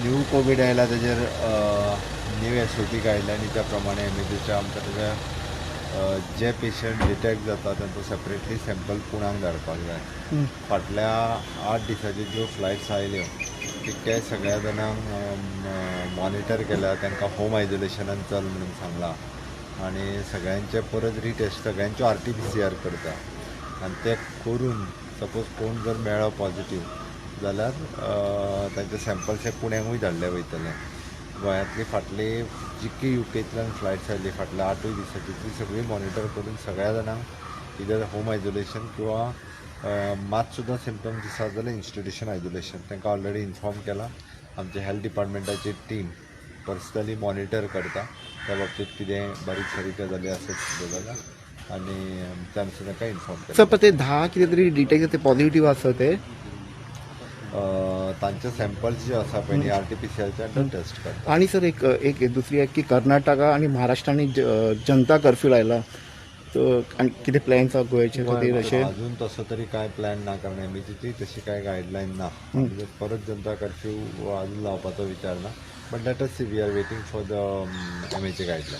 New Covid आयला तेजेर new SOP गायडलायनीच्या प्रमाणे एमएजीच्या आमकां तेजे जे पेशंट डिटेक्ट जाता तांचो सेपरेटली सॅम्पल पुण्याक धाडपाक जाय. फाटल्या 8 दिसांच्यो ज्यो फ्लायट्स आयल्यो तितके सगळ्या जाणांक मॉनिटर केल्या, तांकां होम आयसोलेशनान चल म्हणून सांगलां आनी सगळ्यांचे परत रिटेस्ट सगळ्यांच्यो RT-PCR करता आनी ते करून सपोज कोण जर मेळ्ळो पॉझिटीव जाल्यार तांचे सॅम्पल्स हे पुण्याकूय धाडले वयतले. गोंयांतली फाटली जितकी UKंतल्यान फ्लायट्स आयली फाटल्या 8 दिसांची ती सगळी मॉनिटर करून सगळ्या जाणांक इधर होम आयसोलेशन किंवा मात सुद्दां सिम्पटम्स दिसत जाल्यार इन्स्टिट्यूशन आयसोलेशन तांकां ऑलरेडी इन्फॉर्म केलां. आमचे हेल्थ डिपार्टमेंटाची टीम पर्सनली मॉनिटर करता त्या बाबतीत कितें बारीक सारीक गजाली आसत जाल्यार आनी त्यानुसार तांकां इन्फॉर्म सर करता. पण ते 10 कितें तरी डिटेक्ट जाते पॉझिटिव्ह आसा ते तांचे सॅम्पल्स जे आसा पळय न्ही RT-PCRचे टेस्ट करता. आणि सर एक दुसरी आहे की कर्नाटका आणि महाराष्ट्राने जनता कर्फ्यू लायला, तर आणि कितें प्लॅन्स आसा गोंयचे खातीर अशें? अजून तसो तरी काय प्लॅन ना, कारण एमएजीची तशी काय गायडलायन ना. परत जनता कर्फ्यू अजून लावपाचो विचार ना, but let us see we are waiting for the MHA guideline.